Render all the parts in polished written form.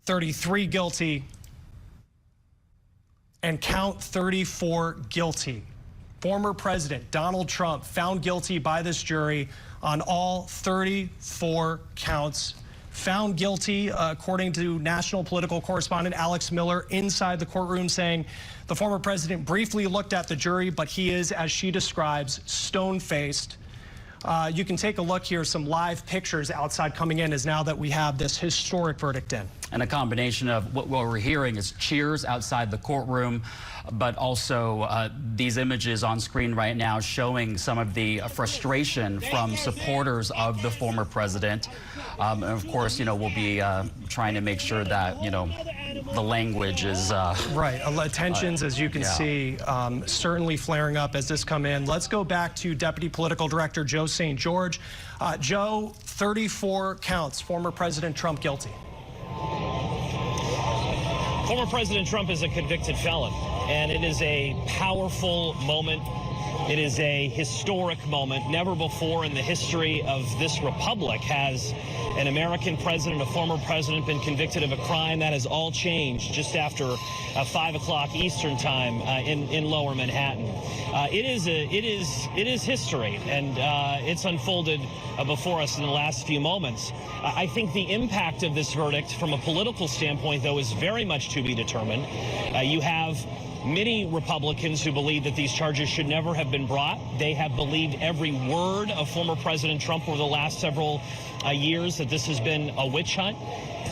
33 guilty, and count 34 guilty. Former President Donald Trump found guilty by this jury on all 34 counts. Found guilty, according to national political correspondent Alex Miller, inside the courtroom, saying the former president briefly looked at the jury, but he is, as she describes, stone-faced. You can take a look here, some live pictures outside coming in as now that we have this historic verdict in. And a combination of what we're hearing is cheers outside the courtroom, but also these images on screen right now showing some of the frustration from supporters of the former president. And of course, you know, we'll be trying to make sure that, you know, the language is... right. Tensions, as you can see, certainly flaring up as this come in. Let's go back to Deputy Political Director Joe St. George. Joe, 34 counts. Former President Trump guilty. Former President Trump is a convicted felon, and it is a powerful moment. It is a historic moment. Never before in the history of this republic has an American president, a former president, been convicted of a crime. That has all changed just after 5 o'clock Eastern time in Lower Manhattan. It is history, and it's unfolded before us in the last few moments. I think the impact of this verdict from a political standpoint, though, is very much to be determined. You have many Republicans who believe that these charges should never have been brought. They have believed every word of former President Trump over the last several years, that this has been a witch hunt.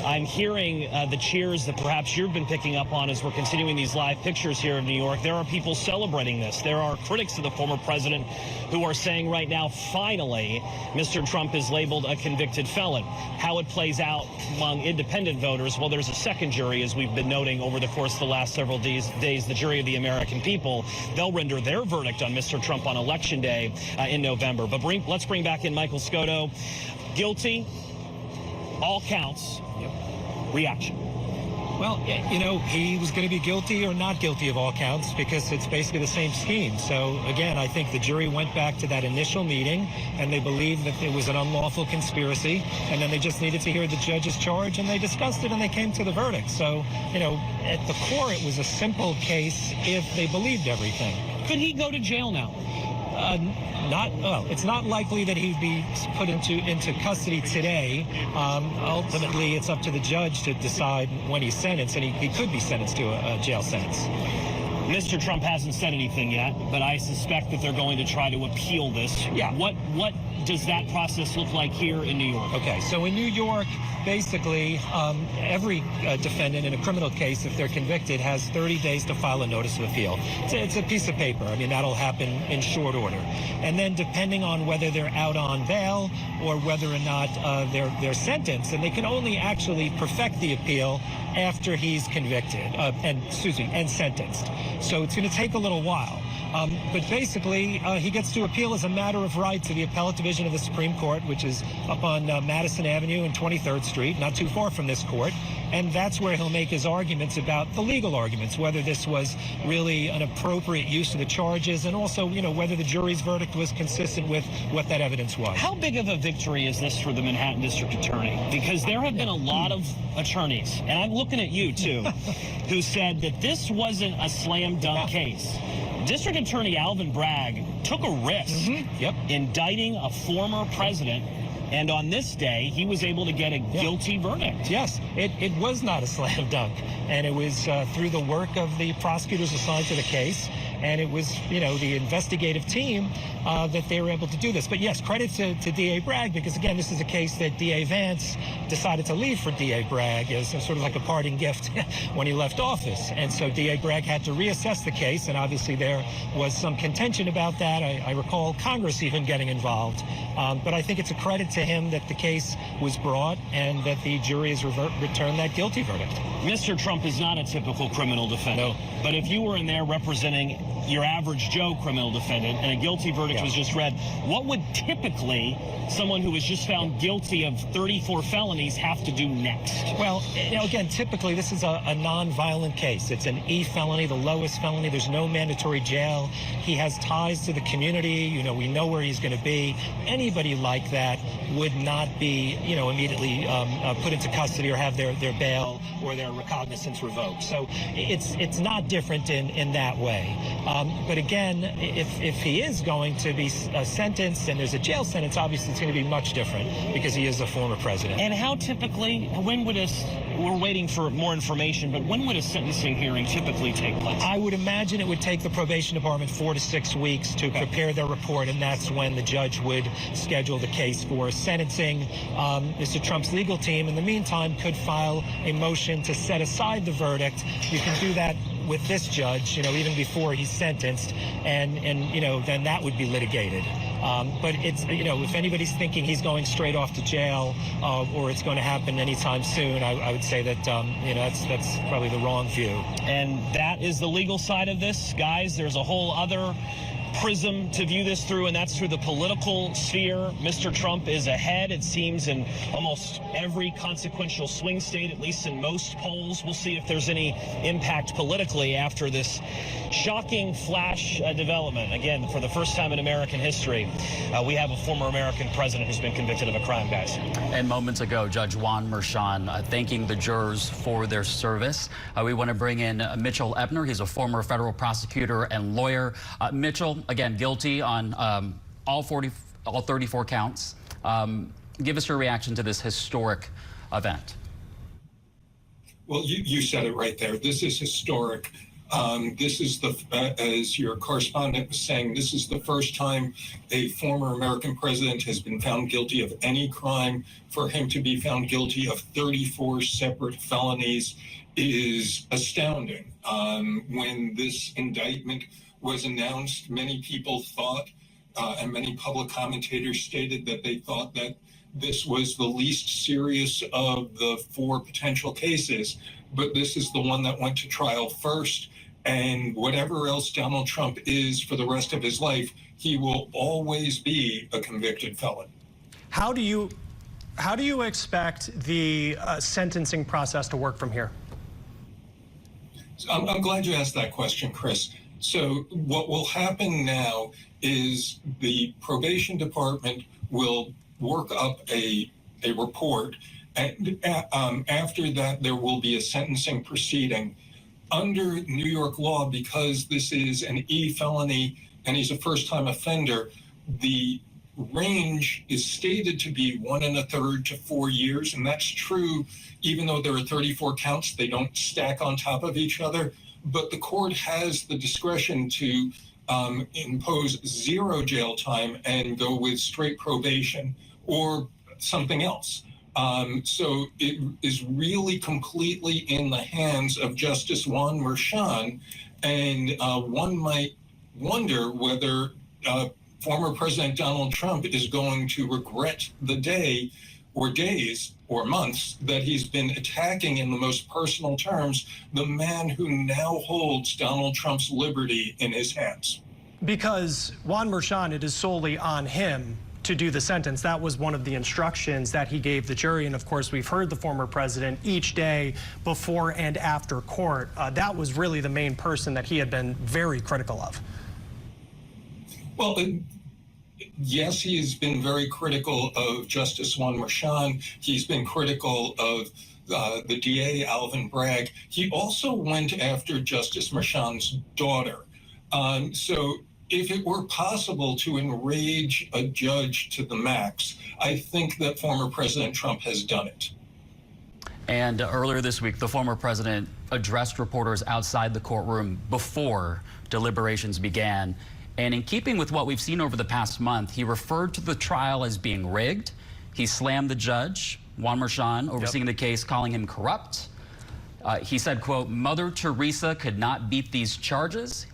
I'm hearing the cheers that perhaps you've been picking up on as we're continuing these live pictures here in New York. There are people celebrating this. There are critics of the former president who are saying right now, finally, Mr. Trump is labeled a convicted felon. How it plays out among independent voters, well, there's a second jury, as we've been noting over the course of the last several days, the jury of the American people. They'll render their verdict on Mr. Trump on Election Day in November. But let's bring back in Michael Scotto. Guilty, all counts. Reaction. Well, you know, he was going to be guilty or not guilty of all counts because it's basically the same scheme. So, again, I think the jury went back to that initial meeting and they believed that it was an unlawful conspiracy, and then they just needed to hear the judge's charge, and they discussed it and they came to the verdict. So, you know, at the core, it was a simple case if they believed everything. Could he go to jail now? It's not likely that he'd be put into custody today. Ultimately, it's up to the judge to decide when he's sentenced, and he could be sentenced to a jail sentence. Mr. Trump hasn't said anything yet, but I suspect that they're going to try to appeal this. Yeah. What does that process look like here in New York? Okay, so in New York, basically, every defendant in a criminal case, if they're convicted, has 30 days to file a notice of appeal. It's a piece of paper. I mean, that'll happen in short order. And then depending on whether they're out on bail or whether or not they're sentenced, and they can only actually perfect the appeal after he's convicted and sentenced. So it's going to take a little while. But basically, he gets to appeal as a matter of right to the Appellate Division of the Supreme Court, which is up on Madison Avenue and 23rd Street, not too far from this court. And that's where he'll make his arguments about the legal arguments, whether this was really an appropriate use of the charges, and also, you know, whether the jury's verdict was consistent with what that evidence was. How big of a victory is this for the Manhattan District Attorney? Because there have been a lot of attorneys, and I'm looking at you too, who said that this wasn't a slam dunk case. District Attorney Alvin Bragg took a risk indicting a former president, and on this day, he was able to get a guilty verdict. Yes, it was not a slam dunk, and it was through the work of the prosecutors assigned to the case, and it was, you know, the investigative team that they were able to do this. But yes, credit to D.A. Bragg, because again, this is a case that D.A. Vance decided to leave for D.A. Bragg as sort of like a parting gift when he left office. And so D.A. Bragg had to reassess the case, and obviously there was some contention about that. I recall Congress even getting involved. But I think it's a credit to him that the case was brought and that the jury has returned that guilty verdict. Mr. Trump is not a typical criminal defendant. No. But if you were in there representing your average Joe criminal defendant, and a guilty verdict was just read. What would typically someone who was just found guilty of 34 felonies have to do next? Well, again, typically this is a non-violent case. It's an E felony, the lowest felony. There's no mandatory jail. He has ties to the community. We know where he's going to be. Anybody like that would not be, immediately put into custody or have their bail or their recognizance revoked. So it's not different in that way. But again, if he is going to be sentenced and there's a jail sentence, obviously it's going to be much different because he is a former president. And how typically, we're waiting for more information, but when would a sentencing hearing typically take place? I would imagine it would take the probation department 4 to 6 weeks to prepare their report, and that's when the judge would schedule the case for sentencing. Mr. Trump's legal team, in the meantime, could file a motion to set aside the verdict. You can do that with this judge, even before he's sentenced, and then that would be litigated. But it's, if anybody's thinking he's going straight off to jail or it's going to happen anytime soon, I would say that, that's probably the wrong view. And that is the legal side of this. Guys, there's a whole other prism to view this through, and that's through the political sphere. Mr. Trump is ahead, it seems, in almost every consequential swing state, at least in most polls. We'll see if there's any impact politically after this shocking flash development. Again, for the first time in American history, we have a former American president who's been convicted of a crime, guys. And moments ago, Judge Juan Merchan thanking the jurors for their service. We want to bring in Mitchell Ebner. He's a former federal prosecutor and lawyer. Mitchell, again, guilty on all 34 counts. Give us your reaction to this historic event. Well, you said it right there. This is historic. This is as your correspondent was saying, this is the first time a former American president has been found guilty of any crime. For him to be found guilty of 34 separate felonies is astounding. When this indictment was announced, many people thought, and many public commentators stated that they thought that this was the least serious of the 4 potential cases, but this is the one that went to trial first. And whatever else Donald Trump is for the rest of his life, he will always be a convicted felon. How do you expect the sentencing process to work from here? I'm glad you asked that question, Chris. So what will happen now is the probation department will work up a report, and after that there will be a sentencing proceeding. Under New York law, because this is an E felony and he's a first-time offender, the range is stated to be 1 1/3 to 4 years, and that's true even though there are 34 counts. They don't stack on top of each other, but the court has the discretion to impose 0 jail time and go with straight probation or something else. So it is really completely in the hands of Justice Juan Merchan, and one might wonder whether former President Donald Trump is going to regret the day or days or months that he's been attacking in the most personal terms the man who now holds Donald Trump's liberty in his hands. Because Juan Merchan, it is solely on him to do the sentence. That was one of the instructions that he gave the jury. And of course, we've heard the former president each day before and after court. That was really the main person that he had been very critical of. Well, yes, he has been very critical of Justice Juan Merchan. He's been critical of the DA, Alvin Bragg. He also went after Justice Merchan's daughter. So if it were possible to enrage a judge to the max, I think that former President Trump has done it. And earlier this week, the former president addressed reporters outside the courtroom before deliberations began. And in keeping with what we've seen over the past month, he referred to the trial as being rigged. He slammed the judge, Juan Merchan, overseeing the case, calling him corrupt. He said, quote, "Mother Teresa could not beat these charges."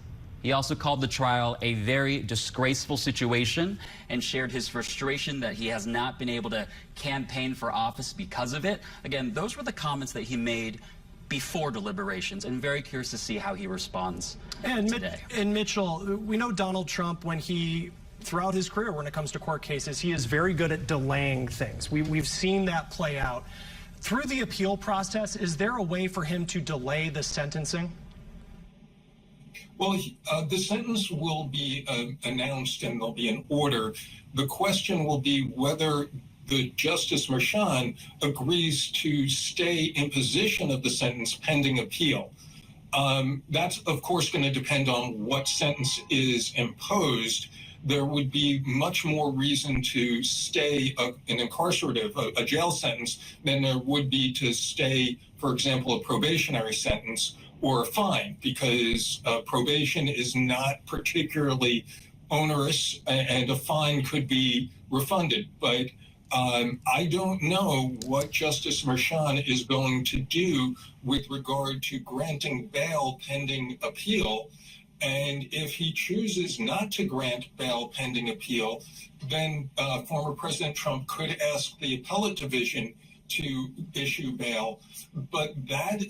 He also called the trial a very disgraceful situation and shared his frustration that he has not been able to campaign for office because of it. Again, those were the comments that he made before deliberations, and very curious to see how he responds today. And Mitchell, we know Donald Trump, throughout his career when it comes to court cases, he is very good at delaying things. We've seen that play out. Through the appeal process, is there a way for him to delay the sentencing? Well, the sentence will be announced and there'll be an order. The question will be whether the Justice Merchan agrees to stay in position of the sentence pending appeal. That's, of course, going to depend on what sentence is imposed. There would be much more reason to stay an incarcerative, a jail sentence, than there would be to stay, for example, a probationary sentence or a fine, because probation is not particularly onerous and a fine could be refunded. But I don't know what Justice Merchan is going to do with regard to granting bail pending appeal. And if he chooses not to grant bail pending appeal, then former President Trump could ask the appellate division to issue bail. But that's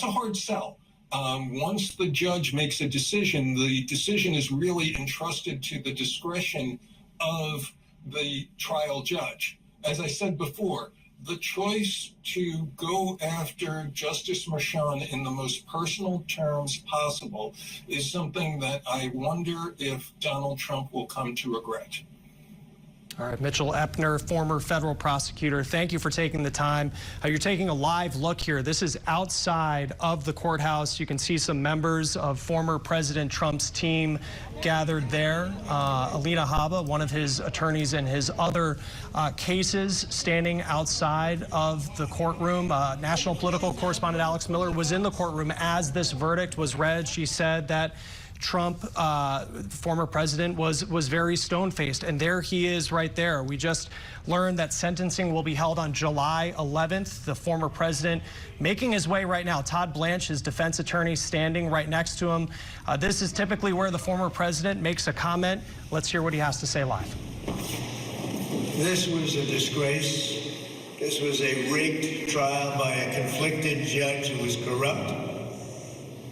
a hard sell. Once the judge makes a decision, the decision is really entrusted to the discretion of the trial judge. As I said before, the choice to go after Justice Merchan in the most personal terms possible is something that I wonder if Donald Trump will come to regret. All right, Mitchell Epner, former federal prosecutor, thank you for taking the time. You're taking a live look here. This is outside of the courthouse. You can see some members of former President Trump's team gathered there. Alina Habba, one of his attorneys in his other cases, standing outside of the courtroom. National political correspondent Alex Miller was in the courtroom as this verdict was read. She said that Trump, former president, was very stone-faced, and there he is right there. We just learned that sentencing will be held on July 11th. The former president making his way right now. Todd Blanche, his defense attorney, standing right next to him. This is typically where the former president makes a comment. Let's hear what he has to say live. This was a disgrace. This was a rigged trial by a conflicted judge who was corrupt.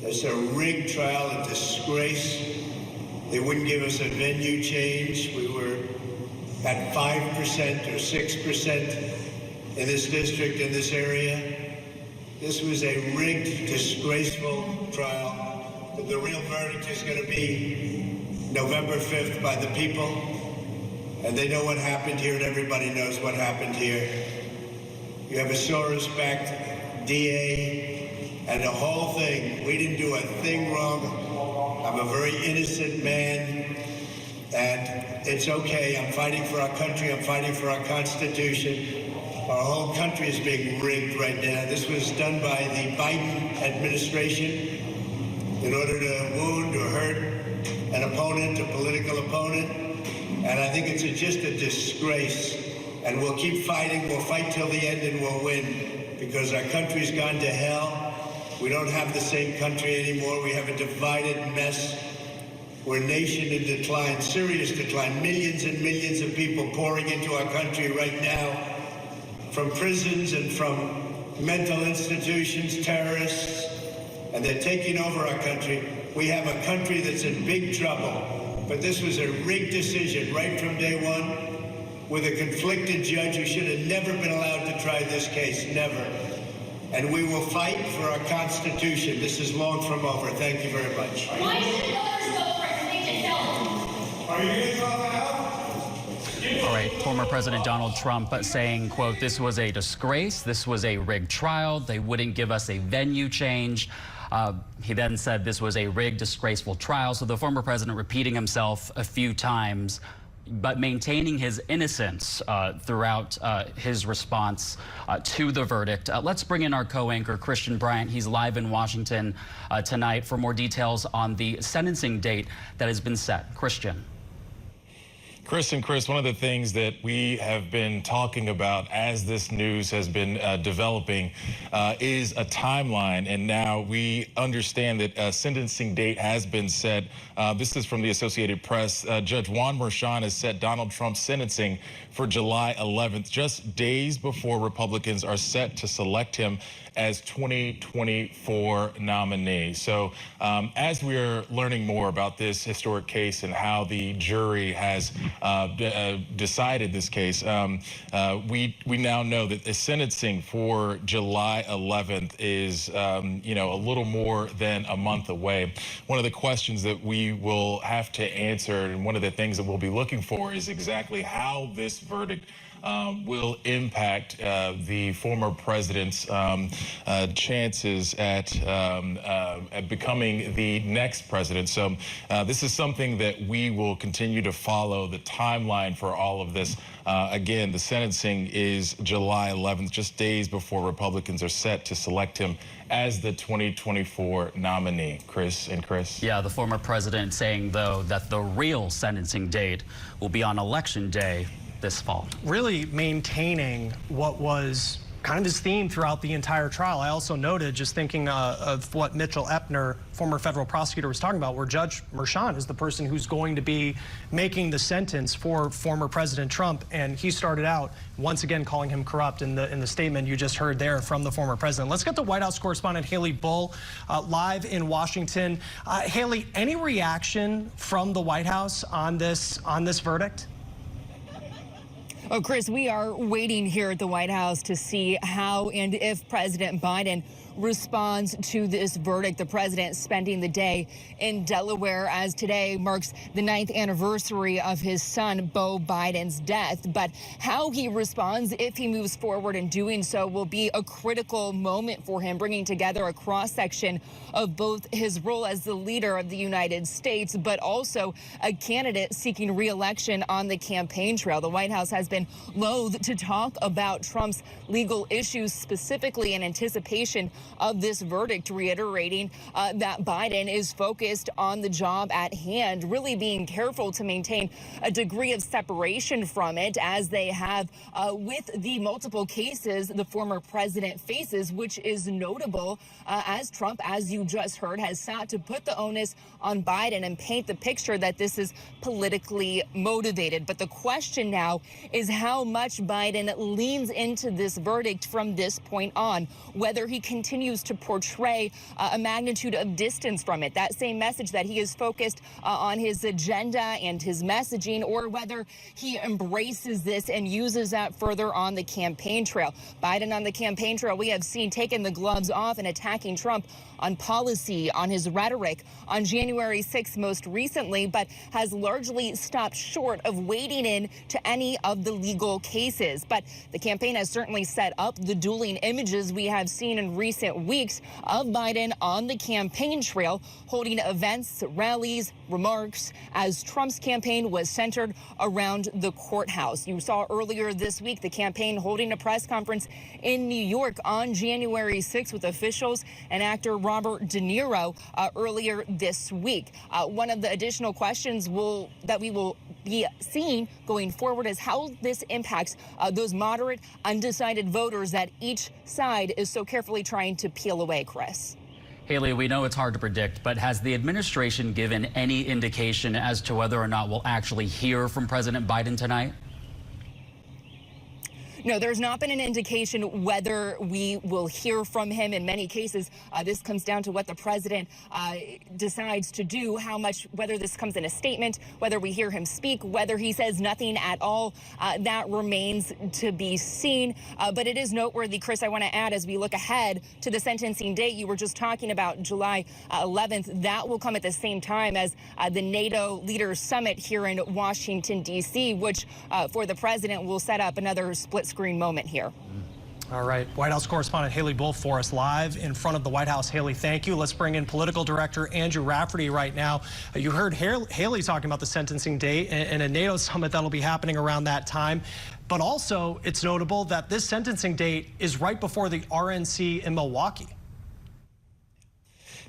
It's a rigged trial, a disgrace. They wouldn't give us a venue change. We were at 5% or 6% in this district, in this area. This was a rigged, disgraceful trial. The real verdict is going to be November 5th by the people. And they know what happened here, and everybody knows what happened here. You have a Soros-backed DA. And the whole thing, we didn't do a thing wrong. I'm a very innocent man, and it's okay. I'm fighting for our country. I'm fighting for our Constitution. Our whole country is being rigged right now. This was done by the Biden administration in order to wound or hurt an opponent, a political opponent. And I think it's just a disgrace. And we'll keep fighting. We'll fight till the end, and we'll win, because our country's gone to hell. We don't have the same country anymore. We have a divided mess. We're a nation in decline, serious decline. Millions and millions of people pouring into our country right now from prisons and from mental institutions, terrorists, and they're taking over our country. We have a country that's in big trouble. But this was a rigged decision right from day one with a conflicted judge who should have never been allowed to try this case, never. And we will fight for our Constitution. This is long from over. Thank you very much. Why should others vote for convicted felons? Are you going to talk out? All right, former President Donald Trump saying, quote, this was a disgrace. This was a rigged trial. They wouldn't give us a venue change. He then said this was a rigged, disgraceful trial. So the former president repeating himself a few times, but maintaining his innocence throughout his response to the verdict. Let's bring in our co-anchor, Christian Bryant. He's live in Washington tonight for more details on the sentencing date that has been set. Christian. Chris, one of the things that we have been talking about as this news has been developing is a timeline. And now we understand that a sentencing date has been set. This is from the Associated Press. Judge Juan Merchan has set Donald Trump's sentencing for July 11th, just days before Republicans are set to select him as 2024 nominee. So as we are learning more about this historic case and how the jury has decided this case, we now know that the sentencing for July 11th is a little more than a month away. One of the questions that we will have to answer, and one of the things that we'll be looking for, is exactly how this verdict will impact the former president's chances at becoming the next president. So this is something that we will continue to follow, the timeline for all of this. Again, the sentencing is July 11th, just days before Republicans are set to select him as the 2024 nominee. Chris. Yeah, the former president saying, though, that the real sentencing date will be on Election Day this fall. Really maintaining what was kind of his theme throughout the entire trial. I also noted, just thinking of what Mitchell Epner, former federal prosecutor, was talking about, where Judge Merchan is the person who's going to be making the sentence for former President Trump, and he started out once again calling him corrupt in the statement you just heard there from the former president. Let's get the White House correspondent Haley Bull live in Washington. Haley, any reaction from the White House on this verdict? Oh, Chris, we are waiting here at the White House to see how and if President Biden responds to this verdict. The president spending the day in Delaware, as today marks the 9th anniversary of his son, Beau Biden's death. But how he responds, if he moves forward in doing so, will be a critical moment for him, bringing together a cross-section of both his role as the leader of the United States, but also a candidate seeking re-election on the campaign trail. The White House has been loath to talk about Trump's legal issues, specifically in anticipation of this verdict, reiterating that Biden is focused on the job at hand, really being careful to maintain a degree of separation from it, as they have with the multiple cases the former president faces, which is notable as Trump, as you just heard, has sought to put the onus on Biden and paint the picture that this is politically motivated. But the question now is how much Biden leans into this verdict from this point on, whether he continues to portray a magnitude of distance from it, that same message that he is focused on his agenda and his messaging, or whether he embraces this and uses that further on the campaign trail. Biden on the campaign trail, we have seen taking the gloves off and attacking Trump on policy, on his rhetoric, on January 6th most recently, but has largely stopped short of wading in to any of the legal cases. But the campaign has certainly set up the dueling images we have seen in recent weeks of Biden on the campaign trail, holding events, rallies, remarks, as Trump's campaign was centered around the courthouse. You saw earlier this week the campaign holding a press conference in New York on January 6th with officials and actor Robert De Niro earlier this week. One of the additional questions that we will be seeing going forward is how this impacts those moderate, undecided voters that each side is so carefully trying to peel away, Chris. Haley, we know it's hard to predict, but has the administration given any indication as to whether or not we'll actually hear from President Biden tonight? No, there's not been an indication whether we will hear from him. In many cases, this comes down to what the president decides to do, whether this comes in a statement, whether we hear him speak, whether he says nothing at all. That remains to be seen. But it is noteworthy, Chris, I want to add, as we look ahead to the sentencing date, you were just talking about July 11th. That will come at the same time as the NATO Leaders Summit here in Washington, D.C., which for the president will set up another split screen moment here. All right, White House correspondent Haley Bull for us live in front of the White House. Haley, thank you. Let's bring in political director Andrew Rafferty right now. You heard Haley talking about the sentencing date and a NATO summit that'll be happening around that time. But also, it's notable that this sentencing date is right before the RNC in Milwaukee.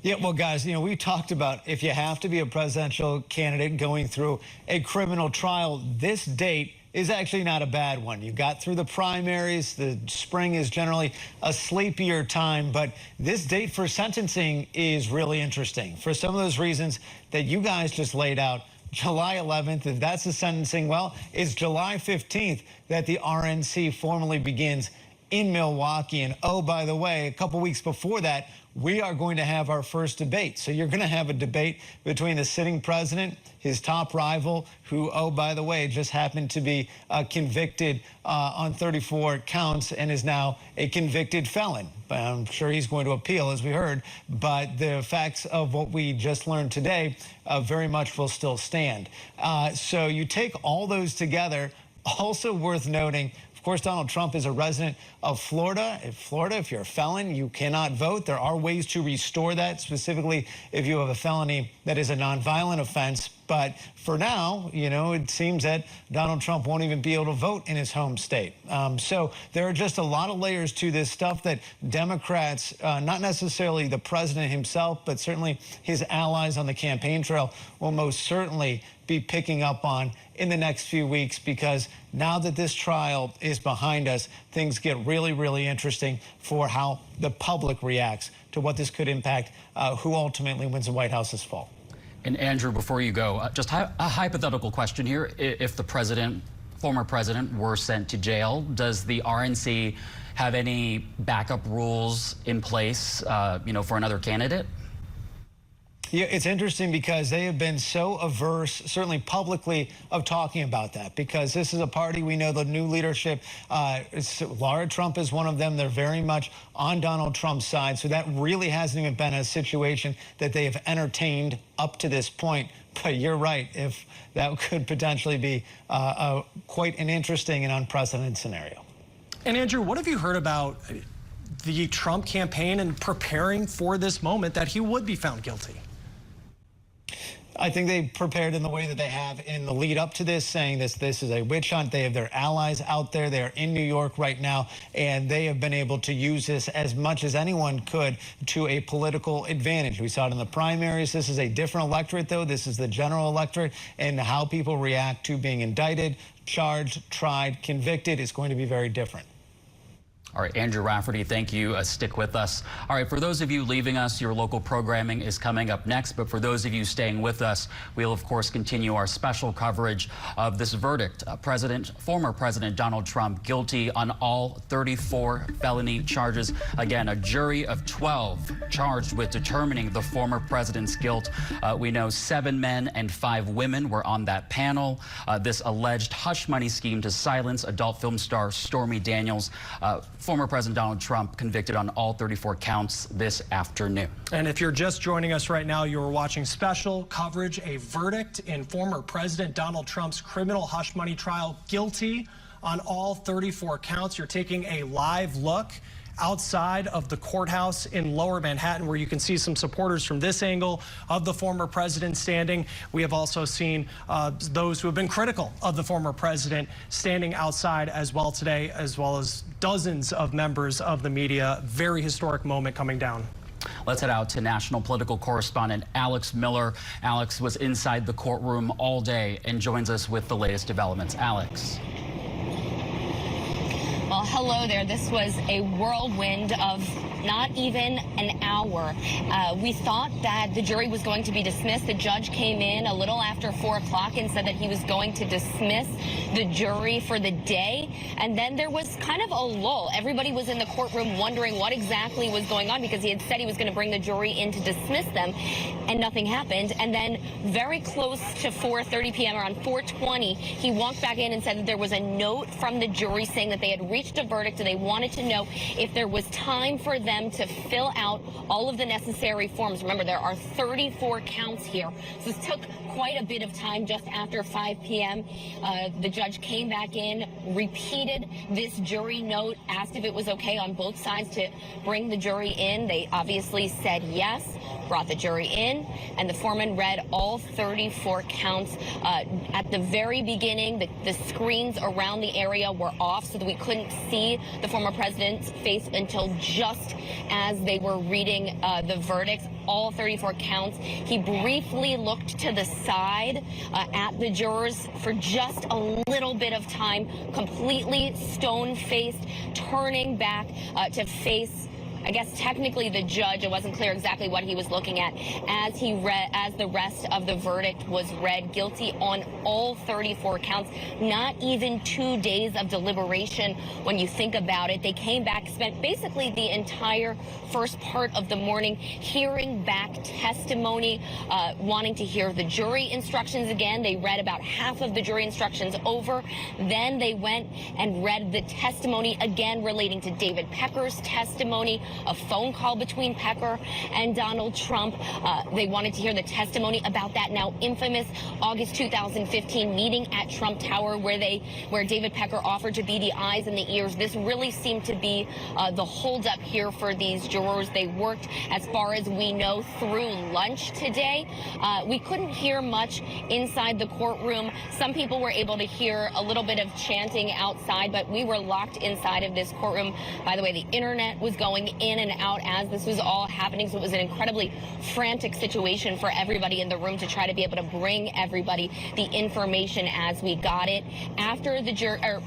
Yeah, well, guys, we talked about if you have to be a presidential candidate going through a criminal trial, this date is actually not a bad one. You got through the primaries. The spring is generally a sleepier time, but this date for sentencing is really interesting for some of those reasons that you guys just laid out. July 11th, if that's the sentencing, well, it's July 15th that the RNC formally begins in Milwaukee. And oh, by the way, a couple weeks before that, we are going to have our first debate. So you're going to have a debate between the sitting president, his top rival, who, oh, by the way, just happened to be convicted on 34 counts and is now a convicted felon. I'm sure he's going to appeal, as we heard, but the facts of what we just learned today very much will still stand. So you take all those together. Also worth noting, of course, Donald Trump is a resident of Florida. In Florida, if you're a felon, you cannot vote. There are ways to restore that, specifically if you have a felony that is a nonviolent offense. But for now, it seems that Donald Trump won't even be able to vote in his home state. So there are just a lot of layers to this stuff that Democrats, not necessarily the president himself, but certainly his allies on the campaign trail, will most certainly be picking up on in the next few weeks, because now that this trial is behind us, things get really, really interesting for how the public reacts to what this could impact who ultimately wins the White House this fall. And Andrew, before you go, just a hypothetical question here. If the former president, were sent to jail, does the RNC have any backup rules in place, for another candidate? Yeah, it's interesting because they have been so averse, certainly publicly, of talking about that, because this is a party, we know the new leadership, Laura Trump is one of them. They're very much on Donald Trump's side. So that really hasn't even been a situation that they have entertained up to this point. But you're right, if that could potentially be quite an interesting and unprecedented scenario. And Andrew, what have you heard about the Trump campaign and preparing for this moment that he would be found guilty? I think they prepared in the way that they have in the lead up to this, saying this is a witch hunt. They have their allies out there. They are in New York right now, and they have been able to use this as much as anyone could to a political advantage. We saw it in the primaries. This is a different electorate, though. This is the general electorate, and how people react to being indicted, charged, tried, convicted is going to be very different. All right, Andrew Rafferty, thank you. Stick with us. All right, for those of you leaving us, your local programming is coming up next. But for those of you staying with us, we'll, of course, continue our special coverage of this verdict. Former President Donald Trump guilty on all 34 felony charges. Again, a jury of 12 charged with determining the former president's guilt. We know 7 men and 5 women were on that panel. This alleged hush money scheme to silence adult film star Stormy Daniels. Former President Donald Trump convicted on all 34 counts this afternoon. And if you're just joining us right now, you're watching special coverage, a verdict in former President Donald Trump's criminal hush money trial, guilty on all 34 counts. You're taking a live look outside of the courthouse in Lower Manhattan, where you can see some supporters from this angle of the former president standing. We have also seen those who have been critical of the former president standing outside as well today, as well as dozens of members of the media. Very historic moment coming down. Let's head out to national political correspondent Alex Miller. Alex was inside the courtroom all day and joins us with the latest developments. Alex. Well, hello there. This was a whirlwind of not even an hour. We thought that the jury was going to be dismissed. The judge came in a little after 4 o'clock and said that he was going to dismiss the jury for the day. And then there was kind of a lull. Everybody was in the courtroom wondering what exactly was going on, because he had said he was going to bring the jury in to dismiss them, and nothing happened. And then very close to 4:30 p.m., around 4:20, he walked back in and said that there was a note from the jury saying that they had reached a verdict and they wanted to know if there was time for them to fill out all of the necessary forms. Remember, there are 34 counts here. So this took quite a bit of time. Just after 5 p.m., the judge came back in, repeated this jury note, asked if it was okay on both sides to bring the jury in. They obviously said yes, brought the jury in, and the foreman read all 34 counts. At the very beginning, the screens around the area were off so that we couldn't see the former president's face until just as they were reading the verdicts, all 34 counts. He briefly looked to the side at the jurors for just a little bit of time, completely stone-faced, turning back to face, I guess technically the judge. It wasn't clear exactly what he was looking at as the rest of the verdict was read. Guilty on all 34 counts. Not even 2 days of deliberation when you think about it. They came back, spent basically the entire first part of the morning hearing back testimony, wanting to hear the jury instructions again. They read about half of the jury instructions over. Then they went and read the testimony again relating to David Pecker's testimony, a phone call between Pecker and Donald Trump. They wanted to hear the testimony about that now infamous August 2015 meeting at Trump Tower where David Pecker offered to be the eyes and the ears. This really seemed to be the holdup here for these jurors. They worked, as far as we know, through lunch today. We couldn't hear much inside the courtroom. Some people were able to hear a little bit of chanting outside, but we were locked inside of this courtroom. By the way, the internet was going in and out as this was all happening, so it was an incredibly frantic situation for everybody in the room to try to be able to bring everybody the information as we got it. After the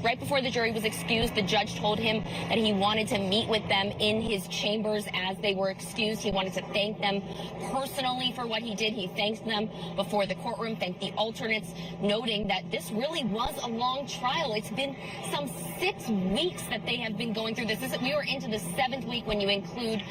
right before the jury was excused, the judge told him that he wanted to meet with them in his chambers as they were excused. He wanted to thank them personally for what he did. He thanked them before the courtroom, thanked the alternates, noting that this really was a long trial. It's been some 6 weeks that they have been going through this. We were into the 7th week when you include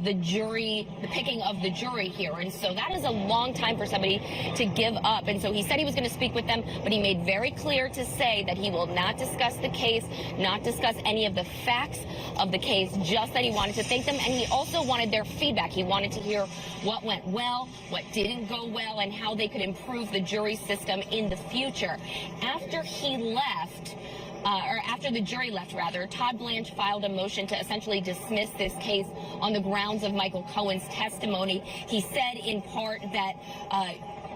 the picking of the jury here. And so that is a long time for somebody to give up. And so he said he was going to speak with them, but he made very clear to say that he will not discuss the case, not discuss any of the facts of the case, just that he wanted to thank them. And he also wanted their feedback. He wanted to hear what went well, what didn't go well, and how they could improve the jury system in the future. After he left, or after the jury left, rather, Todd Blanche filed a motion to essentially dismiss this case on the grounds of Michael Cohen's testimony. He said in part that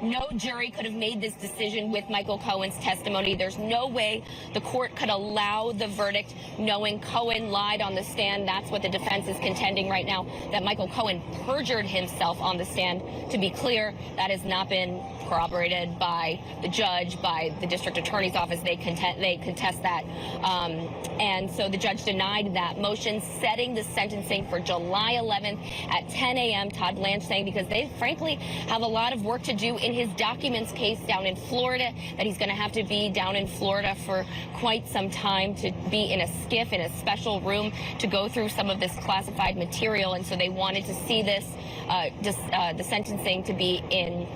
no jury could have made this decision with Michael Cohen's testimony. There's no way the court could allow the verdict knowing Cohen lied on the stand. That's what the defense is contending right now, that Michael Cohen perjured himself on the stand. To be clear, that has not been corroborated by the judge, by the district attorney's office. They contest that. And so the judge denied that motion, setting the sentencing for July 11th at 10 a.m. Todd Blanche saying because they frankly have a lot of work to do in his documents case down in Florida, that he's going to have to be down in Florida for quite some time, to be in a skiff in a special room to go through some of this classified material. And so they wanted to see this, the sentencing to be in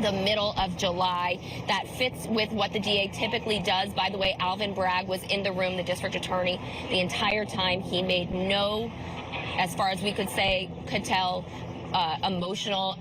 the middle of July. That fits with what the DA typically does. By the way, Alvin Bragg was in the room, the district attorney, the entire time. He made no, as far as we could tell, emotional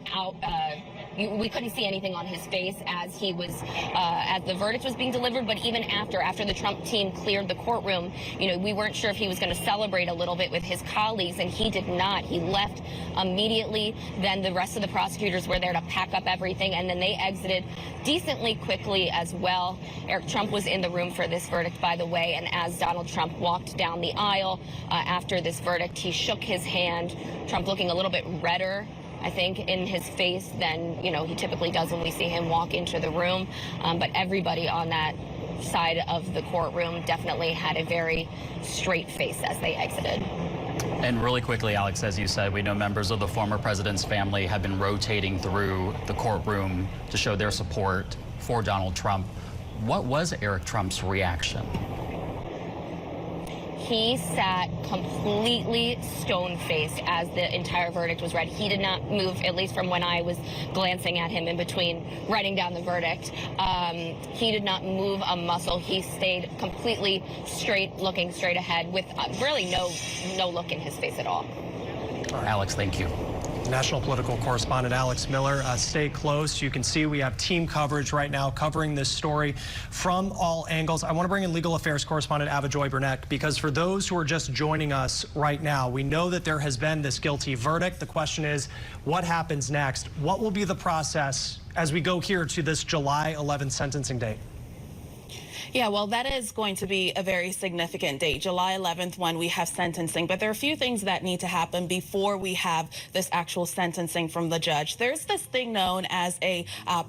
we couldn't see anything on his face as he was, as the verdict was being delivered, but even after the Trump team cleared the courtroom, we weren't sure if he was going to celebrate a little bit with his colleagues, and he did not. He left immediately. Then the rest of the prosecutors were there to pack up everything, and then they exited decently quickly as well. Eric Trump was in the room for this verdict, by the way, and as Donald Trump walked down the aisle after this verdict, he shook his hand. Trump looking a little bit redder, I think, in his face than he typically does when we see him walk into the room. But everybody on that side of the courtroom definitely had a very straight face as they exited. And really quickly, Alex, as you said, we know members of the former president's family have been rotating through the courtroom to show their support for Donald Trump. What was Eric Trump's reaction? He sat completely stone-faced as the entire verdict was read. He did not move, at least from when I was glancing at him in between writing down the verdict. He did not move a muscle. He stayed completely straight, looking straight ahead with really no look in his face at all. Alex, thank you. National political correspondent Alex Miller, stay close. You can see we have team coverage right now covering this story from all angles. I want to bring in legal affairs correspondent Ava Joy Burnett, because for those who are just joining us right now, we know that there has been this guilty verdict. The question is, what happens next? What will be the process as we go here to this July 11th sentencing date? Yeah, well, that is going to be a very significant date, July 11th, when we have sentencing. But there are a few things that need to happen before we have this actual sentencing from the judge. There's this thing known as a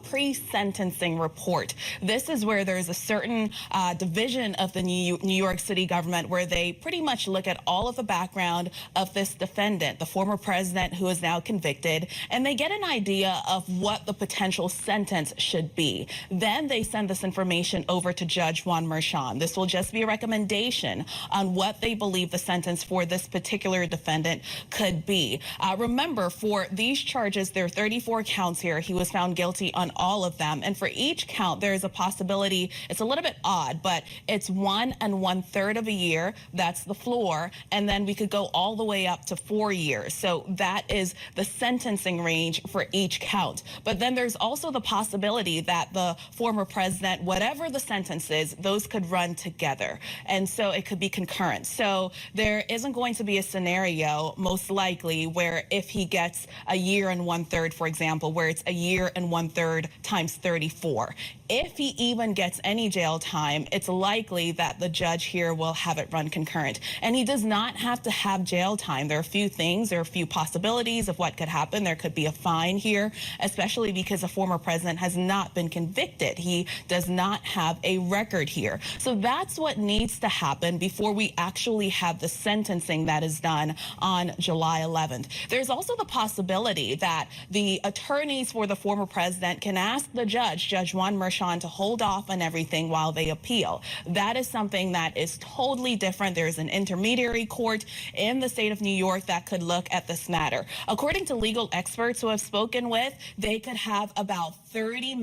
pre-sentencing report. This is where there's a certain division of the New York City government where they pretty much look at all of the background of this defendant, the former president who is now convicted, and they get an idea of what the potential sentence should be. Then they send this information over to Judge Juan Merchan. This will just be a recommendation on what they believe the sentence for this particular defendant could be. Remember, for these charges, there are 34 counts here. He was found guilty on all of them. And for each count, there is a possibility. It's a little bit odd, but it's 1 1/3 of a year. That's the floor. And then we could go all the way up to 4 years. So that is the sentencing range for each count. But then there's also the possibility that the former president, whatever the sentence is, those could run together. And so it could be concurrent. So there isn't going to be a scenario, most likely, where if he gets a year and 1/3, for example, where it's a year and 1/3 times 34. If he even gets any jail time, it's likely that the judge here will have it run concurrent. And he does not have to have jail time. There are a few things, there are a few possibilities of what could happen. There could be a fine here, especially because the former president has not been convicted. He does not have a record here. So that's what needs to happen before we actually have the sentencing that is done on July 11th. There's also the possibility that the attorneys for the former president can ask the judge, Judge Juan Merchan, to hold off on everything while they appeal. That is something that is totally different. There's an intermediary court in the state of New York that could look at this matter. According to legal experts who have spoken with, they could have about 30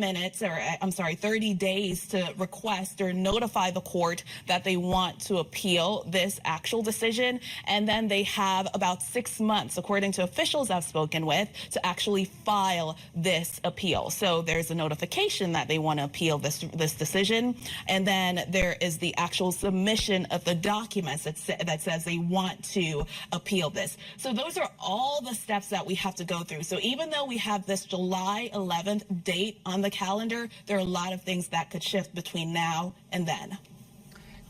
days to request or notify the court that they want to appeal this actual decision. And then they have about 6 months, according to officials I've spoken with, to actually file this appeal. So there's a notification that they want to appeal this decision. And then there is the actual submission of the documents that says they want to appeal this. So those are all the steps that we have to go through. So even though we have this July 11th date on the calendar, there are a lot of things that could shift between now and then.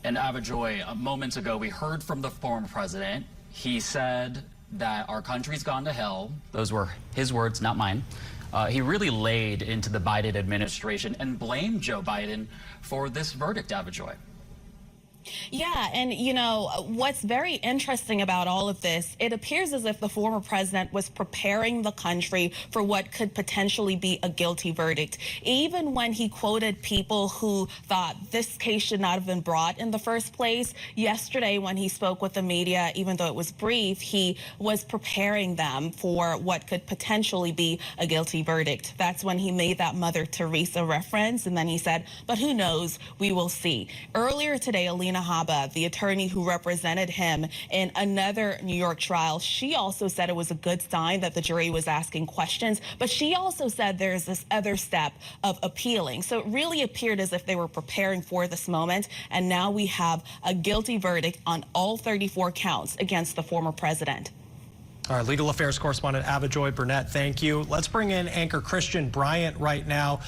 And Avajoy, moments ago, we heard from the former president. He said that our country's gone to hell. Those were his words, not mine. He really laid into the Biden administration and blamed Joe Biden for this verdict, Avajoy. Yeah, and you know, what's very interesting about all of this, it appears as if the former president was preparing the country for what could potentially be a guilty verdict. Even when he quoted people who thought this case should not have been brought in the first place, yesterday when he spoke with the media, even though it was brief, he was preparing them for what could potentially be a guilty verdict. That's when he made that Mother Teresa reference, and then he said, but who knows, we will see. Earlier today, Alina Habba, the attorney who represented him in another New York trial, she also said it was a good sign that the jury was asking questions, but she also said there's this other step of appealing. So it really appeared as if they were preparing for this moment, and now we have a guilty verdict on all 34 counts against the former president. All right, legal affairs correspondent Avajoy Burnett, thank you. Let's bring in anchor Christian Bryant right now.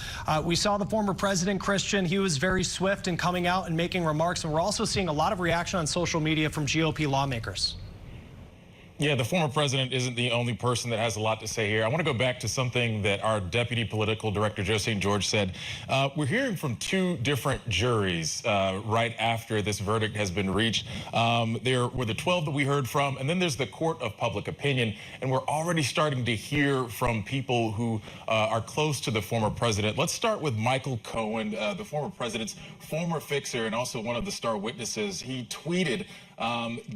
We saw the former president, Christian. He was very swift in coming out and making remarks, and we're also seeing a lot of reaction on social media from GOP lawmakers. Yeah, the former president isn't the only person that has a lot to say here. I want to go back to something that our deputy political director, Joe St. George, said. We're hearing from two different juries right after this verdict has been reached. There were the 12 that we heard from, and then there's the court of public opinion. And we're already starting to hear from people who are close to the former president. Let's start with Michael Cohen, the former president's former fixer and also one of the star witnesses. He tweeted,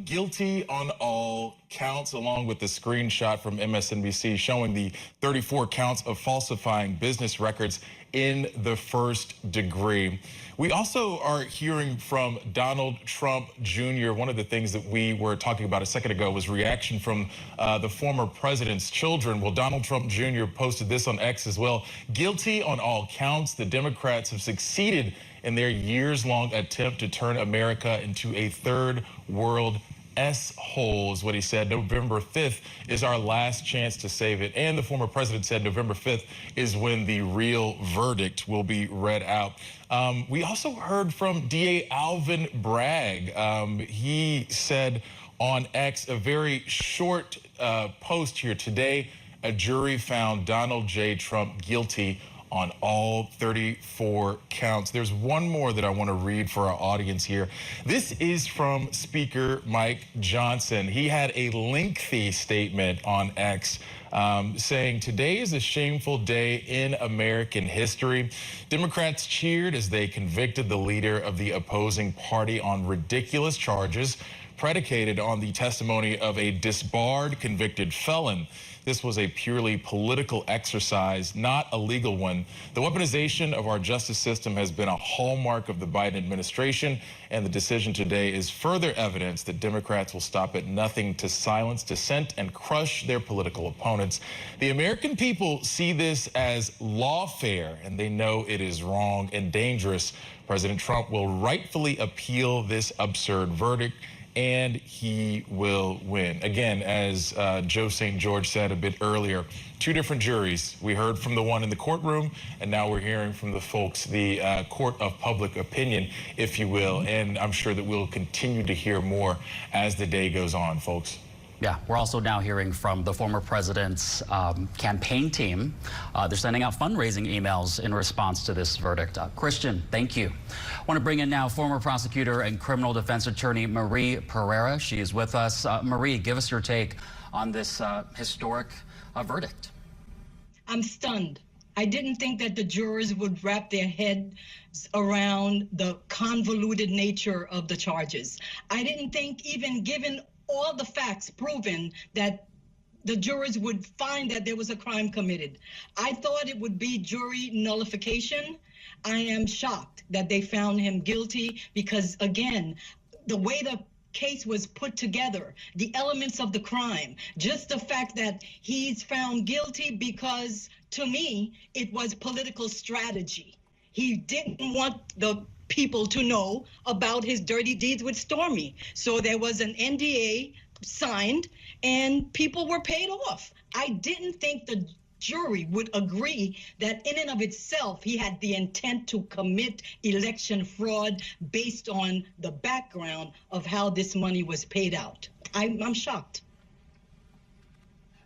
guilty on all counts, along with the screenshot from MSNBC showing the 34 counts of falsifying business records in the first degree. We also are hearing from Donald Trump Jr. One of the things that we were talking about a second ago was reaction from the former president's children. Well, Donald Trump Jr. posted this on X as well. Guilty on all counts. The Democrats have succeeded in their years-long attempt to turn America into a third world S-hole is what he said. November 5th is our last chance to save it. And the former president said November 5th is when the real verdict will be read out. We also heard from DA Alvin Bragg. He said on X, a very short post here today, a jury found Donald J. Trump guilty on all 34 counts. There's one more that I want to read for our audience here. This is from Speaker Mike Johnson. He had a lengthy statement on X saying, "Today is a shameful day in American history. Democrats cheered as they convicted the leader of the opposing party on ridiculous charges predicated on the testimony of a disbarred convicted felon. This was a purely political exercise, not a legal one. The weaponization of our justice system has been a hallmark of the Biden administration, and the decision today is further evidence that Democrats will stop at nothing to silence dissent and crush their political opponents. The American people see this as lawfare, and they know it is wrong and dangerous. President Trump will rightfully appeal this absurd verdict, and he will win." Again, as Joe St. George said a bit earlier, two different juries. We heard from the one in the courtroom, and now we're hearing from the folks, the court of public opinion, if you will. And I'm sure that we'll continue to hear more as the day goes on, folks. Yeah, we're also now hearing from the former president's campaign team. They're sending out fundraising emails in response to this verdict. Christian, thank you. I want to bring in now former prosecutor and criminal defense attorney Marie Pereira. She is with us. Marie, give us your take on this historic verdict. I'm stunned. I didn't think that the jurors would wrap their heads around the convoluted nature of the charges. I didn't think, even given all the facts proven, that the jurors would find that there was a crime committed. I thought it would be jury nullification. I am shocked that they found him guilty because, again, the way the case was put together, the elements of the crime, just the fact that he's found guilty because, to me, it was political strategy. He didn't want the people to know about his dirty deeds with Stormy. So there was an NDA signed and people were paid off. I didn't think the jury would agree that in and of itself he had the intent to commit election fraud based on the background of how this money was paid out. I'm shocked.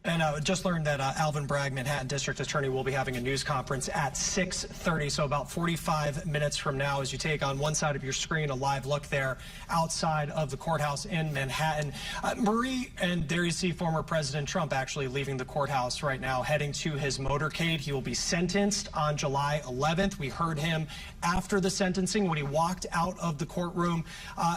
And just learned that Alvin Bragg, Manhattan District Attorney, will be having a news conference at 6:30, so about 45 minutes from now, as you take on one side of your screen a live look there outside of the courthouse in Manhattan. Marie, and there you see former President Trump actually leaving the courthouse right now, heading to his motorcade. He will be sentenced on July 11th. We heard him after the sentencing when he walked out of the courtroom,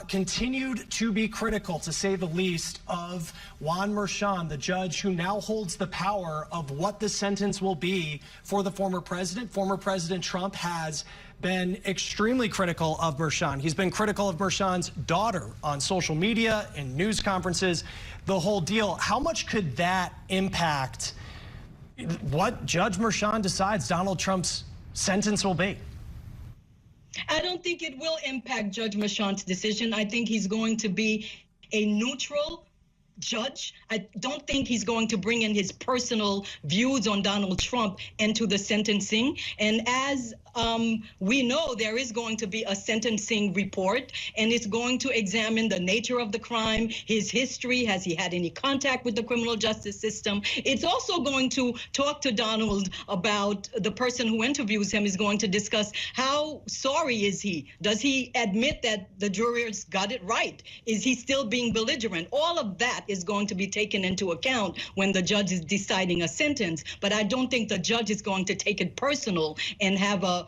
continued to be critical, to say the least, of Juan Merchan, the judge who now holds the power of what the sentence will be for the former president. Former President Trump has been extremely critical of Merchan. He's been critical of Merchan's daughter on social media and news conferences, the whole deal. How much could that impact what Judge Merchan decides Donald Trump's sentence will be? I don't think it will impact Judge Merchan's decision. I think he's going to be a neutral judge. I don't think he's going to bring in his personal views on Donald Trump into the sentencing. And as we know, there is going to be a sentencing report, and it's going to examine the nature of the crime, his history, has he had any contact with the criminal justice system. It's also going to talk to Donald about, the person who interviews him is going to discuss how sorry is he? Does he admit that the jurors got it right? Is he still being belligerent? All of that is going to be taken into account when the judge is deciding a sentence. But I don't think the judge is going to take it personal and have a,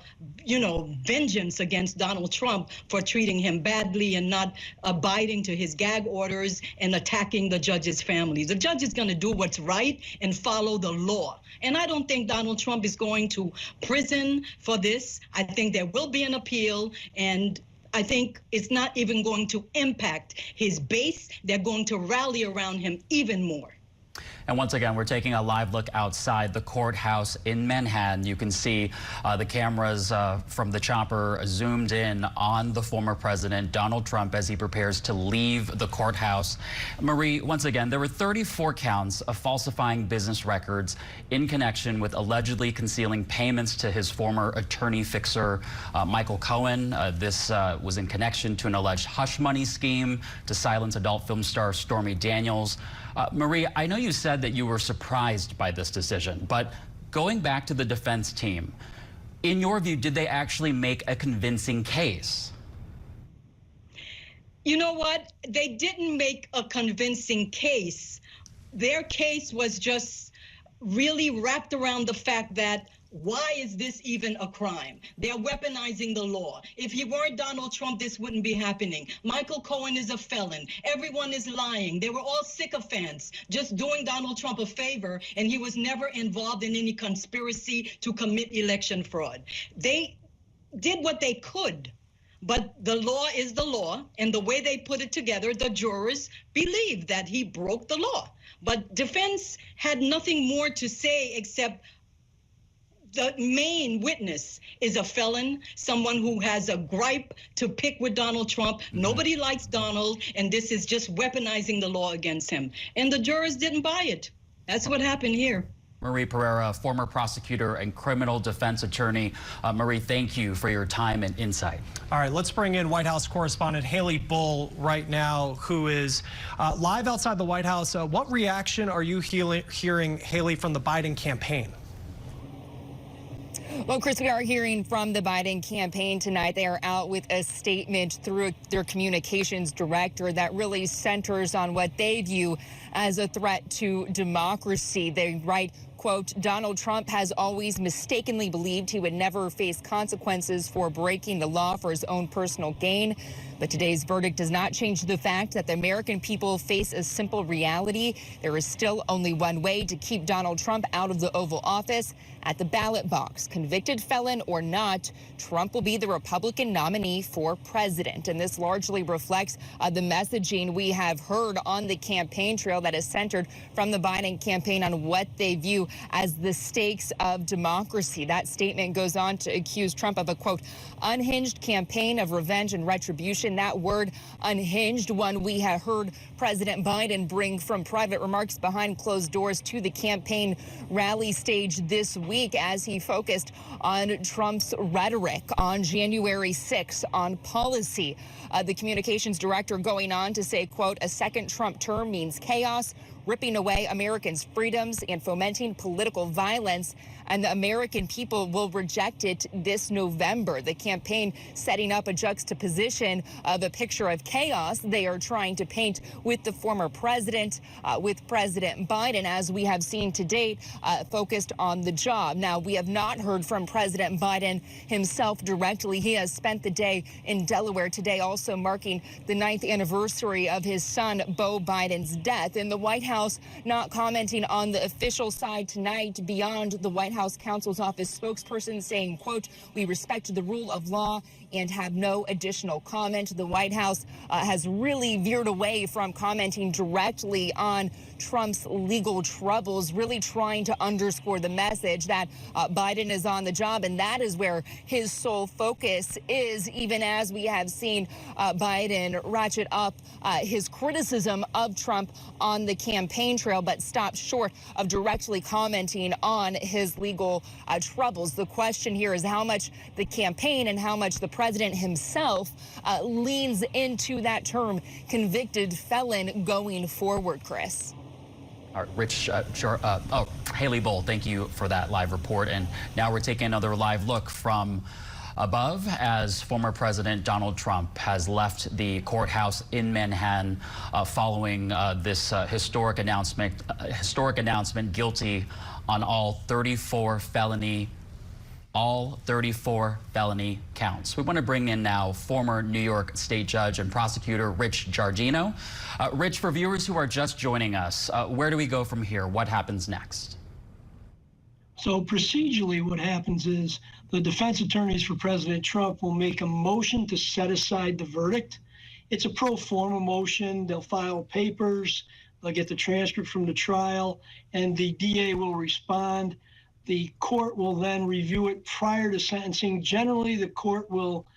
vengeance against Donald Trump for treating him badly and not abiding to his gag orders and attacking the judge's family. The judge is going to do what's right and follow the law. And I don't think Donald Trump is going to prison for this. I think there will be an appeal, and I think it's not even going to impact his base. They're going to rally around him even more. And once again, we're taking a live look outside the courthouse in Manhattan. You can see the cameras from the chopper zoomed in on the former president, Donald Trump, as he prepares to leave the courthouse. Marie, once again, there were 34 counts of falsifying business records in connection with allegedly concealing payments to his former attorney fixer, Michael Cohen. This was in connection to an alleged hush money scheme to silence adult film star Stormy Daniels. Marie, I know you said that you were surprised by this decision, but going back to the defense team, in your view, did they actually make a convincing case? You know what? They didn't make a convincing case. Their case was just really wrapped around the fact that why is this even a crime? They're weaponizing the law. If he weren't Donald Trump, this wouldn't be happening. Michael Cohen is a felon. Everyone is lying. They were all sycophants, just doing Donald Trump a favor, and he was never involved in any conspiracy to commit election fraud. They did what they could, but the law is the law, and the way they put it together, the jurors believed that he broke the law. But defense had nothing more to say except the main witness is a felon, someone who has a gripe to pick with Donald Trump. Nobody likes Donald, and this is just weaponizing the law against him. And the jurors didn't buy it. That's what happened here. Marie Pereira, former prosecutor and criminal defense attorney. Marie, thank you for your time and insight. All right, let's bring in White House correspondent Haley Bull right now, who is live outside the White House. What reaction are you hearing, Haley, from the Biden campaign? Well, Chris, we are hearing from the Biden campaign tonight. They are out with a statement through their communications director that really centers on what they view as a threat to democracy. They write, quote, Donald Trump has always mistakenly believed he would never face consequences for breaking the law for his own personal gain. But today's verdict does not change the fact that the American people face a simple reality. There is still only one way to keep Donald Trump out of the Oval Office, at the ballot box. Convicted felon or not, Trump will be the Republican nominee for president. And this largely reflects the messaging we have heard on the campaign trail that is centered from the Biden campaign on what they view as the stakes of democracy. That statement goes on to accuse Trump of a, quote, unhinged campaign of revenge and retribution. That word unhinged, one we have heard President Biden bring from private remarks behind closed doors to the campaign rally stage this week as he focused on Trump's rhetoric on January 6th on policy. The communications director going on to say, quote, a second Trump term means chaos, ripping away Americans' freedoms and fomenting political violence, and the American people will reject it this November. The campaign setting up a juxtaposition of a picture of chaos they are trying to paint with the former president, with President Biden, as we have seen to date, focused on the job. Now, we have not heard from President Biden himself directly. He has spent the day in Delaware today, also marking the 9th anniversary of his son, Beau Biden's death. In the White House, not commenting on the official side tonight beyond the White House counsel's office spokesperson saying, quote, we respect the rule of law and have no additional comment. The White House has really veered away from commenting directly on Trump's legal troubles, really trying to underscore the message that Biden is on the job, and that is where his sole focus is, even as we have seen Biden ratchet up his criticism of Trump on the campaign trail, but stopped short of directly commenting on his legal troubles. The question here is how much the campaign and how much the president himself leans into that term convicted felon going forward, Chris. All right, Haley Bull, thank you for that live report. And now we're taking another live look from above as former President Donald Trump has left the courthouse in Manhattan following this historic announcement guilty on all 34 felony counts. We want to bring in now former New York State Judge and Prosecutor Rich Giardino. Rich, for viewers who are just joining us, where do we go from here? What happens next? So procedurally, what happens is the defense attorneys for President Trump will make a motion to set aside the verdict. It's a pro forma motion. They'll file papers. They'll get the transcript from the trial, and the DA will respond. The court will then review it prior to sentencing. Generally, the court will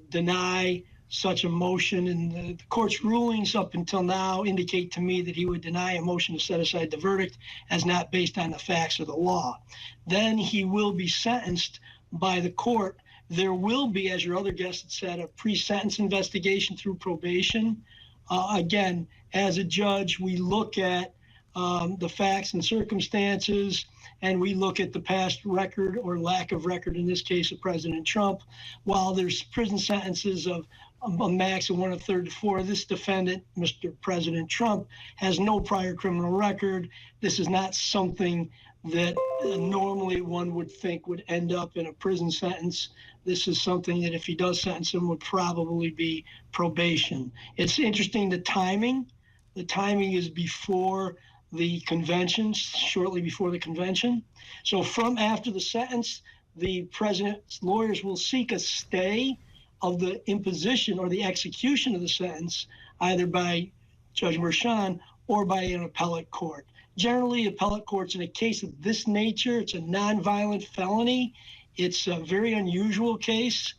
deny such a motion, and the court's rulings up until now indicate to me that he would deny a motion to set aside the verdict as not based on the facts of the law. Then he will be sentenced by the court. There will be, as your other guest had said, a pre-sentence investigation through probation. Again, as a judge, we look at the facts and circumstances, and we look at the past record or lack of record, in this case of President Trump. While there's prison sentences of a max of 1/3 to 4, this defendant, Mr. President Trump, has no prior criminal record. This is not something that normally one would think would end up in a prison sentence. This is something that if he does sentence him would probably be probation. It's interesting, the timing. The timing is before the convention, shortly before the convention. So from after the sentence, the president's lawyers will seek a stay of the imposition or the execution of the sentence, either by Judge Merchan or by an appellate court. Generally, appellate courts, in a case of this nature, it's a nonviolent felony. It's a very unusual case.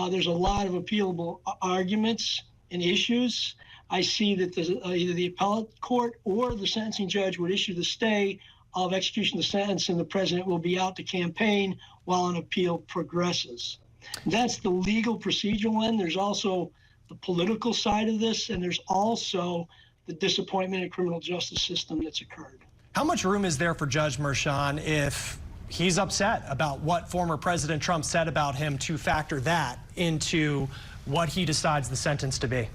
There's a lot of appealable arguments and issues. I see that either the appellate court or the sentencing judge would issue the stay of execution of the sentence, and the president will be out to campaign while an appeal progresses. That's the legal procedural end. There's also the political side of this, and there's also the disappointment in the criminal justice system that's occurred. How much room is there for Judge Merchan if he's upset about what former President Trump said about him to factor that into what he decides the sentence to be?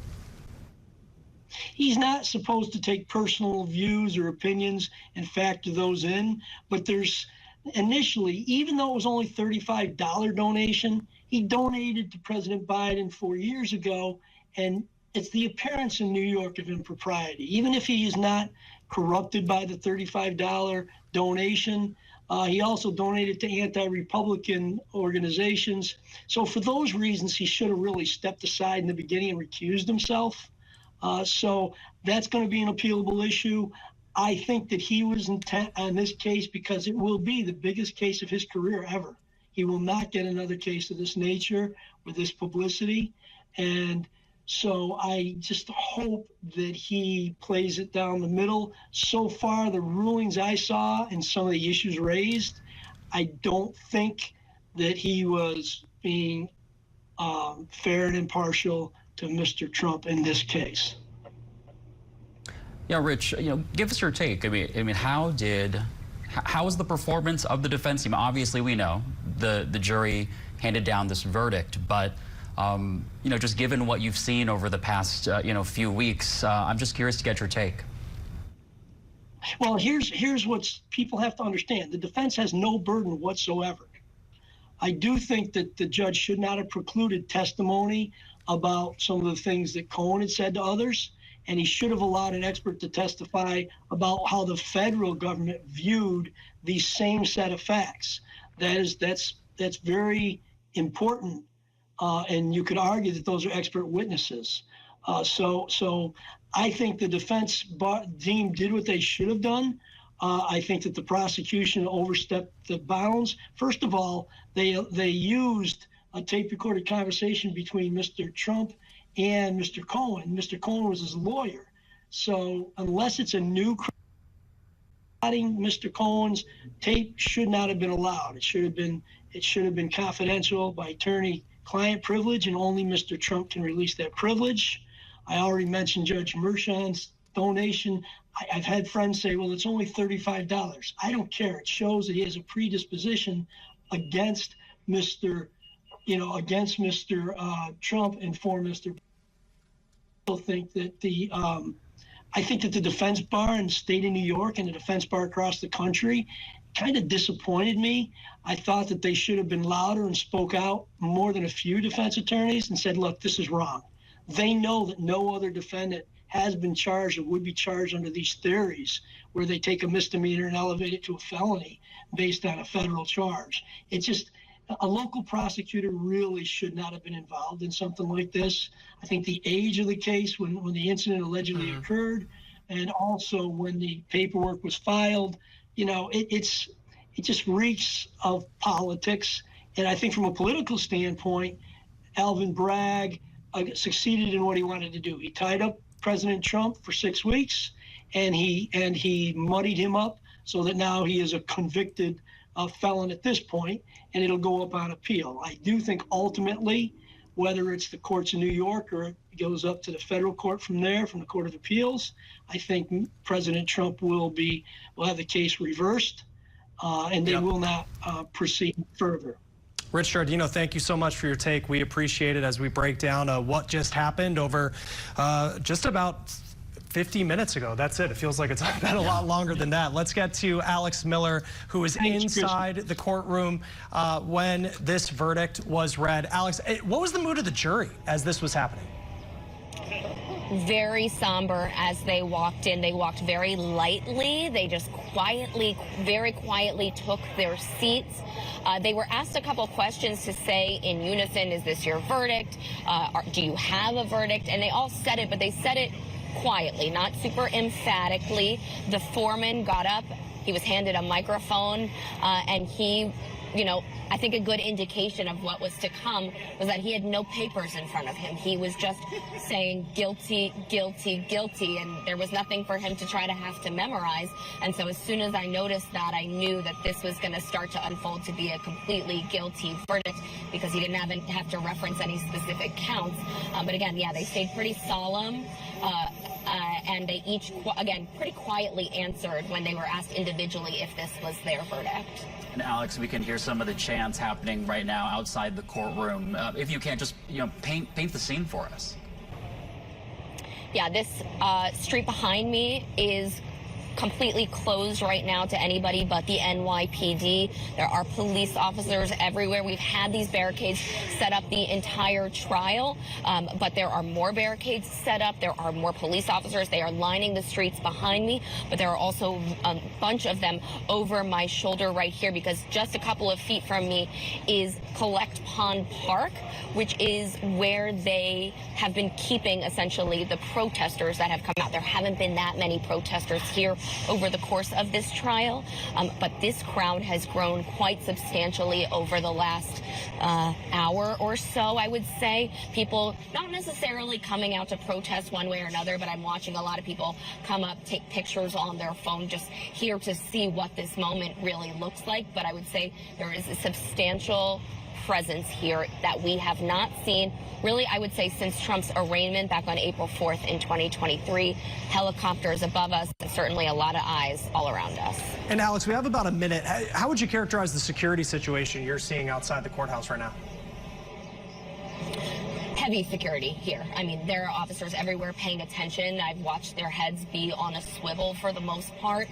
He's not supposed to take personal views or opinions and factor those in, but there's initially, even though it was only $35 donation, he donated to President Biden 4 years ago, and it's the appearance in New York of impropriety. Even if he is not corrupted by the $35 donation, he also donated to anti-Republican organizations. So for those reasons, he should have really stepped aside in the beginning and recused himself. So that's going to be an appealable issue. I think that he was intent on this case because it will be the biggest case of his career ever. He will not get another case of this nature with this publicity. And so I just hope that he plays it down the middle. So far, the rulings I saw and some of the issues raised, I don't think that he was being fair and impartial to Mr. Trump in this case. Yeah, Rich, give us your take. I mean, how was the performance of the defense team? Obviously, we know the jury handed down this verdict, but just given what you've seen over the past few weeks, I'm just curious to get your take. Well, here's what people have to understand. The defense has no burden whatsoever. I do think that the judge should not have precluded testimony about some of the things that Cohen had said to others, and he should have allowed an expert to testify about how the federal government viewed these same set of facts. That's very important, and you could argue that those are expert witnesses. So I think the defense team did what they should have done. I think that the prosecution overstepped the bounds. First of all, they used a tape-recorded conversation between Mr. Trump and Mr. Cohen. Mr. Cohen was his lawyer. So unless it's a new crime, Mr. Cohen's tape should not have been allowed. It should have been confidential by attorney-client privilege, and only Mr. Trump can release that privilege. I already mentioned Judge Merchan's donation. I've had friends say, well, it's only $35. I don't care. It shows that he has a predisposition against Mr. Trump and for Mr. I think that the defense bar in the state of New York and the defense bar across the country kind of disappointed me. I thought that they should have been louder and spoke out more than a few defense attorneys and said, look, this is wrong. They know that no other defendant has been charged or would be charged under these theories where they take a misdemeanor and elevate it to a felony based on a federal charge. It's just a local prosecutor really should not have been involved in something like this. I think the age of the case when the incident allegedly occurred, and also when the paperwork was filed, you know, it just reeks of politics. And I think from a political standpoint, Alvin Bragg succeeded in what he wanted to do. He tied up President Trump for 6 weeks, and he muddied him up so that now he is a convicted felon at this point, and it'll go up on appeal. I do think ultimately, whether it's the courts in New York or it goes up to the federal court from there, from the Court of Appeals, I think President Trump will have the case reversed, and they will not proceed further. Rich Giardino, thank you so much for your take. We appreciate it as we break down what just happened over just about 50 minutes ago. That's it. It feels like it's been a lot longer than that. Let's get to Alex Miller, who was inside the courtroom when this verdict was read. Alex, what was the mood of the jury as this was happening? Very somber as they walked in. They walked very lightly. They just quietly, very quietly took their seats. They were asked a couple questions to say in unison, is this your verdict? Do you have a verdict? And they all said it, but they said it quietly, not super emphatically. The foreman got up. He was handed a microphone, and he, you know, I think a good indication of what was to come was that he had no papers in front of him. He was just saying guilty, guilty, guilty, and there was nothing for him to try to have to memorize. And so as soon as I noticed that, I knew that this was going to start to unfold to be a completely guilty verdict, because he didn't have to reference any specific counts. But again, yeah, they stayed pretty solemn. And they each, again, pretty quietly answered when they were asked individually if this was their verdict. And Alex, we can hear some of the chants happening right now outside the courtroom. If you can't just, paint the scene for us. Yeah, this street behind me is completely closed right now to anybody but the NYPD. There are police officers everywhere. We've had these barricades set up the entire trial, but there are more barricades set up. There are more police officers. They are lining the streets behind me, but there are also a bunch of them over my shoulder right here, because just a couple of feet from me is Collect Pond Park, which is where they have been keeping essentially the protesters that have come out. There haven't been that many protesters here over the course of this trial, but this crowd has grown quite substantially over the last hour or so, I would say. People not necessarily coming out to protest one way or another, but I'm watching a lot of people come up, take pictures on their phone, just here to see what this moment really looks like. But I would say there is a substantial presence here that we have not seen, really, I would say, since Trump's arraignment back on April 4th in 2023. Helicopters above us, and certainly a lot of eyes all around us. And Alex, we have about a minute. How would you characterize the security situation you're seeing outside the courthouse right now? Heavy security here. I mean, there are officers everywhere paying attention. I've watched their heads be on a swivel for the most part,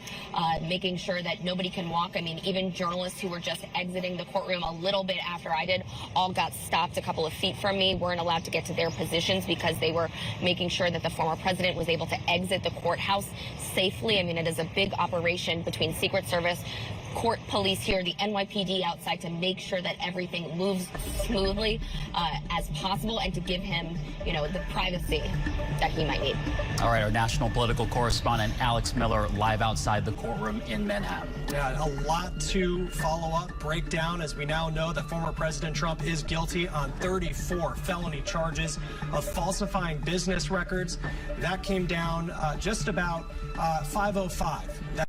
making sure that nobody can walk. I mean, even journalists who were just exiting the courtroom a little bit after I did all got stopped a couple of feet from me, weren't allowed to get to their positions because they were making sure that the former president was able to exit the courthouse safely. I mean, it is a big operation between Secret Service, court police here, the NYPD outside, to make sure that everything moves smoothly as possible, and to give him, the privacy that he might need. All right, our national political correspondent Alex Miller live outside the courtroom in Manhattan. Yeah, a lot to follow up, break down, as we now know that former President Trump is guilty on 34 felony charges of falsifying business records. That came down just about 5:05.